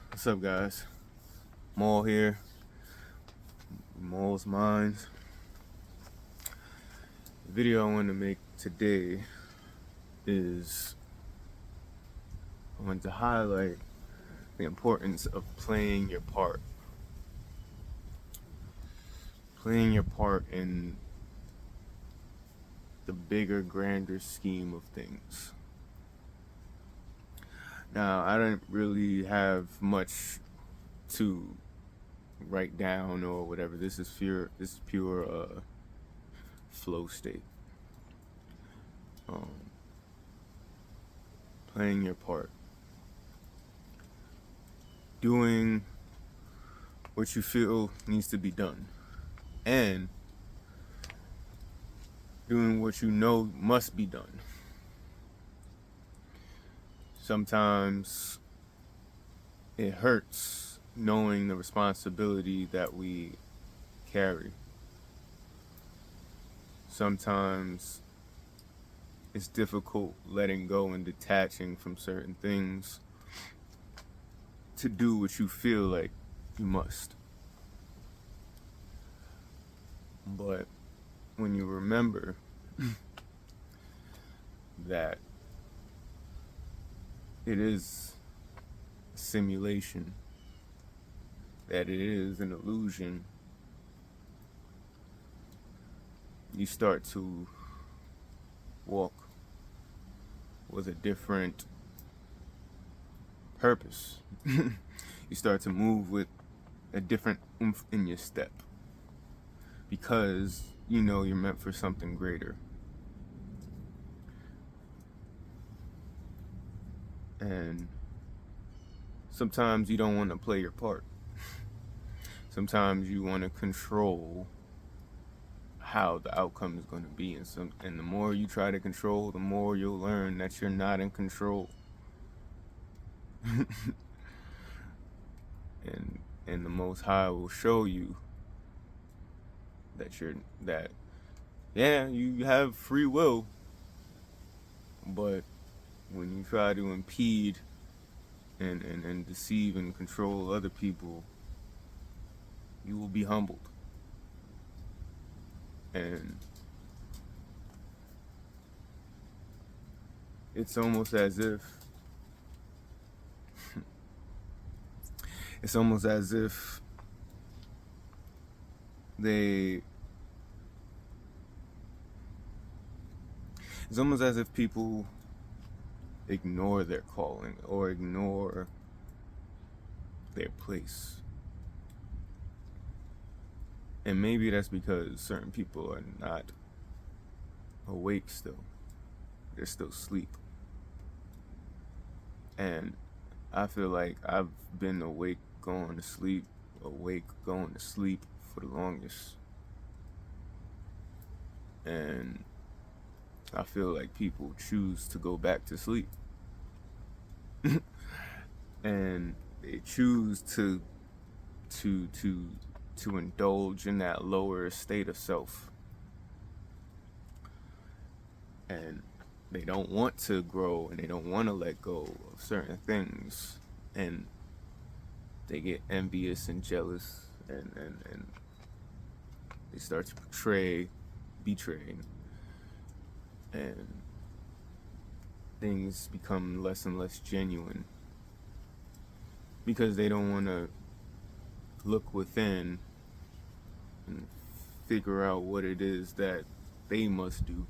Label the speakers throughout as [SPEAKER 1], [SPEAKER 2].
[SPEAKER 1] What's up, guys? Maul here. Maul's Minds. The video I want to make today is I want to highlight the importance of playing your part. Playing your part in the bigger, grander scheme of things. Now, I don't really have much to write down or whatever. This is pure flow state. Playing your part, doing what you feel needs to be done, and doing what you know must be done. Sometimes it hurts knowing the responsibility that we carry. Sometimes it's difficult letting go and detaching from certain things to do what you feel like you must. But when you remember that it is a simulation, that it is an illusion, you start to walk with a different purpose. You start to move with a different oomph in your step because you know you're meant for something greater. And sometimes you don't want to play your part. Sometimes you want to control how the outcome is going to be, and the more you try to control, the more you'll learn that you're not in control. and the Most High will show you that you have free will, but when you try to impede and deceive and control other people, you will be humbled. And it's almost as if people ignore their calling or ignore their place. And maybe that's because certain people are not awake still. They're still asleep. And I feel like I've been awake going to sleep for the longest. And I feel like people choose to go back to sleep. And they choose to indulge in that lower state of self. And they don't want to grow, and they don't want to let go of certain things, and they get envious and jealous, and they start to betray, and things become less and less genuine because they don't want to look within and figure out what it is that they must do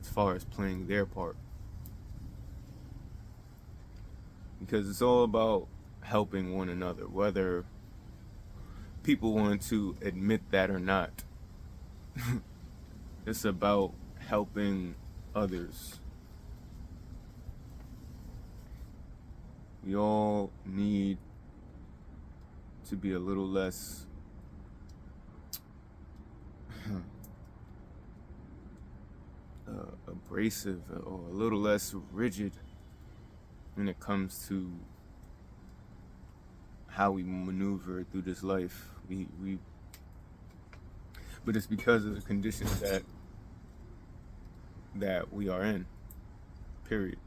[SPEAKER 1] as far as playing their part. Because it's all about helping one another, whether people want to admit that or not. It's about helping others. We all need to be a little less abrasive or a little less rigid when it comes to how we maneuver through this life. But it's because of the conditions that we are in. Period.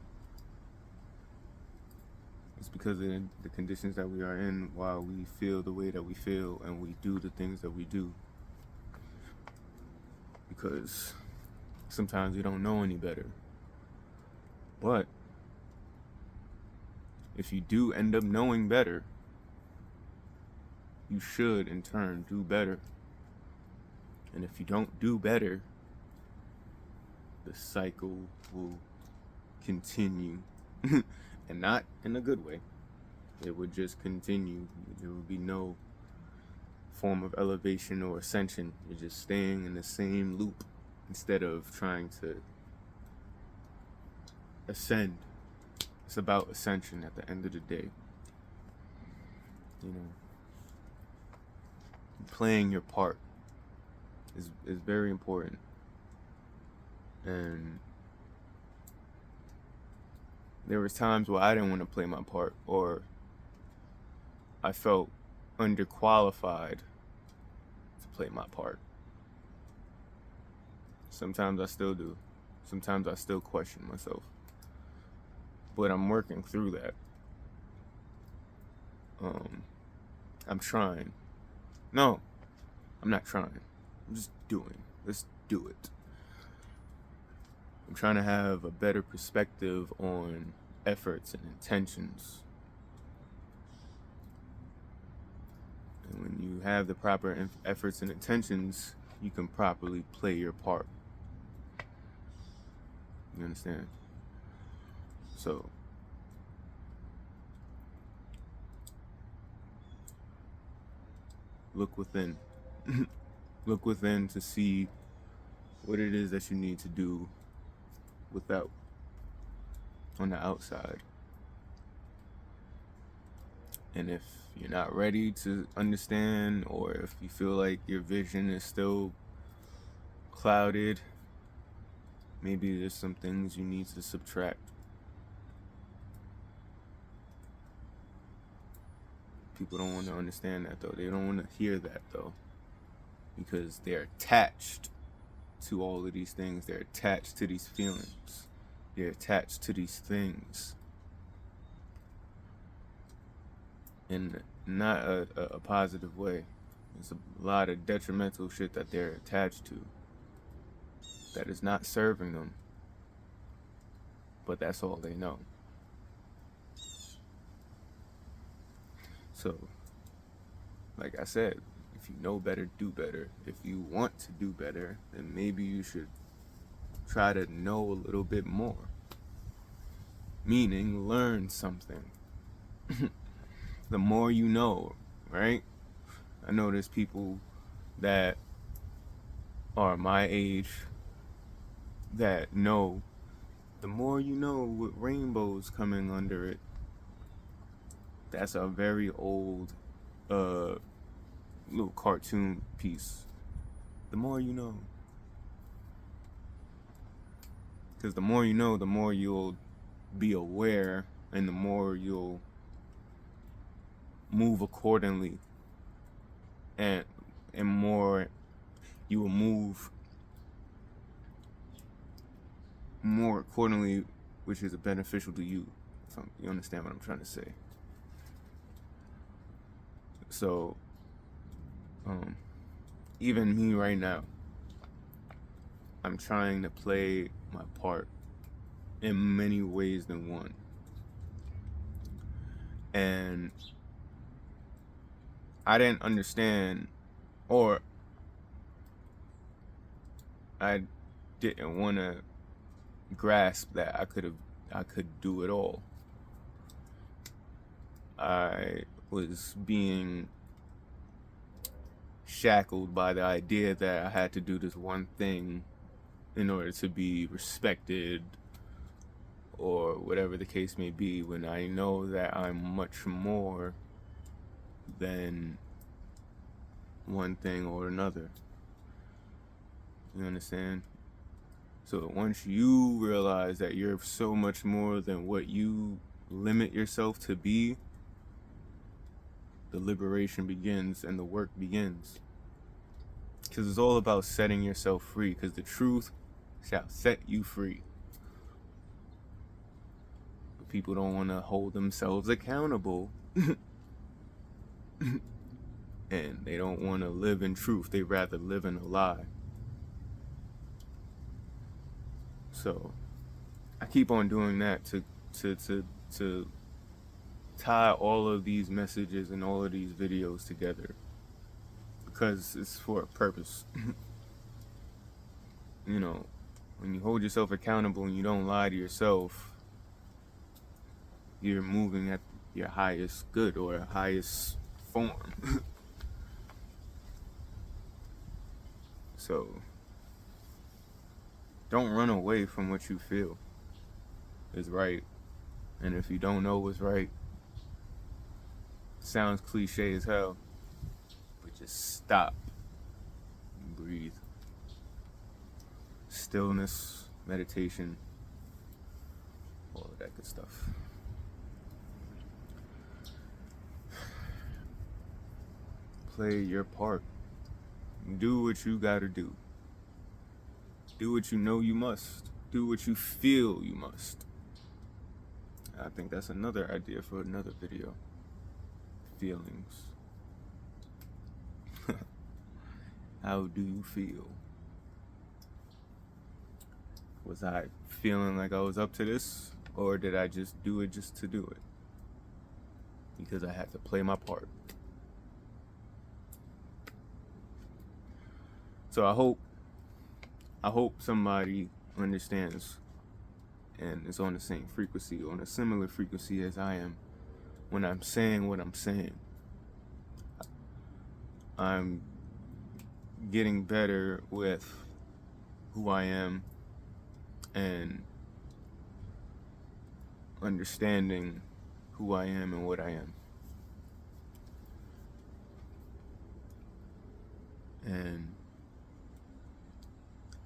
[SPEAKER 1] It's because of the conditions that we are in, while we feel the way that we feel and we do the things that we do. Because sometimes we don't know any better. But if you do end up knowing better, you should in turn do better. And if you don't do better, the cycle will continue. And not in a good way. It would just continue. There would be no form of elevation or ascension. You're just staying in the same loop instead of trying to ascend. It's about ascension at the end of the day. You know, playing your part is very important. And there was times where I didn't want to play my part, or I felt underqualified to play my part. Sometimes I still do. Sometimes I still question myself. But I'm working through that. I'm trying. No, I'm not trying. I'm just doing. Let's do it. I'm trying to have a better perspective on efforts and intentions. And when you have the proper efforts and intentions, you can properly play your part. You understand? So, look within. Look within to see what it is that you need to do without on the outside. And if you're not ready to understand, or if you feel like your vision is still clouded, maybe there's some things you need to subtract. People don't want to understand that though. They don't want to hear that though, because they're attached to all of these things. They're attached to these feelings. They're attached to these things. In not a positive way. There's a lot of detrimental shit that they're attached to that is not serving them. But that's all they know. So, like I said, if you know better, do better. If you want to do better, then maybe you should try to know a little bit more. Meaning, learn something. The more you know, right? I know there's people that are my age that know the more you know with rainbows coming under it. That's a very old little cartoon piece. The more you know. Because the more you know, the more you'll be aware, and the more you'll move accordingly, and more you will move more accordingly, which is beneficial to you. If you understand what I'm trying to say. So, even me right now, I'm trying to play my part in many ways than one. And I didn't understand, or I didn't want to grasp that I could do it all. I was being shackled by the idea that I had to do this one thing in order to be respected, or whatever the case may be, when I know that I'm much more than one thing or another. You understand? So once you realize that you're so much more than what you limit yourself to be, the liberation begins and the work begins. Because it's all about setting yourself free, because the truth shall set you free. People don't want to hold themselves accountable. And they don't want to live in truth. They rather live in a lie. So I keep on doing that to tie all of these messages and all of these videos together, because it's for a purpose. You know, when you hold yourself accountable and you don't lie to yourself, you're moving at your highest good or highest form. So don't run away from what you feel is right. And if you don't know what's right, sounds cliche as hell, but just stop and breathe. Stillness, meditation, all of that good stuff. Play your part. Do what you gotta do. Do what you know you must. Do what you feel you must. I think that's another idea for another video. Feelings. How do you feel? Was I feeling like I was up to this? Or did I just do it just to do it? Because I had to play my part. So I hope somebody understands and is on the same frequency, on a similar frequency as I am, when I'm saying what I'm saying. I'm getting better with who I am and understanding who I am and what I am. And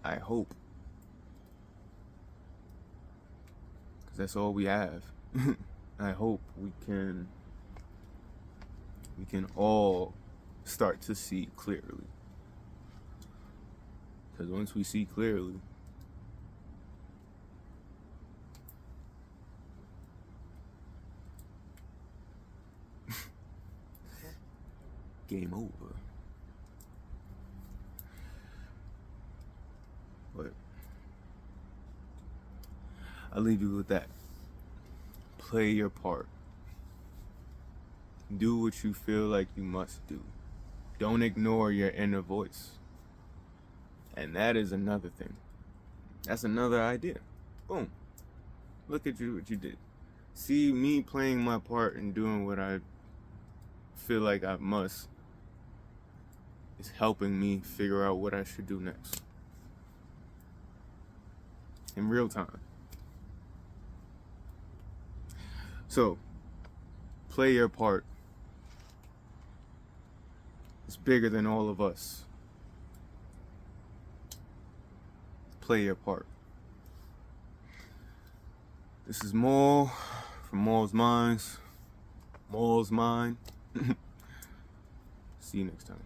[SPEAKER 1] I hope, because that's all we have, I hope we can all start to see clearly. Because once we see clearly, game over. But I'll leave you with that. Play your part. Do what you feel like you must do. Don't ignore your inner voice. And that is another thing. That's another idea. Boom. Look at you, what you did. See, me playing my part and doing what I feel like I must is helping me figure out what I should do next. In real time. So, play your part. It's bigger than all of us. Play your part. This is Maul from Maul's Minds. Maul's Mind. See you next time.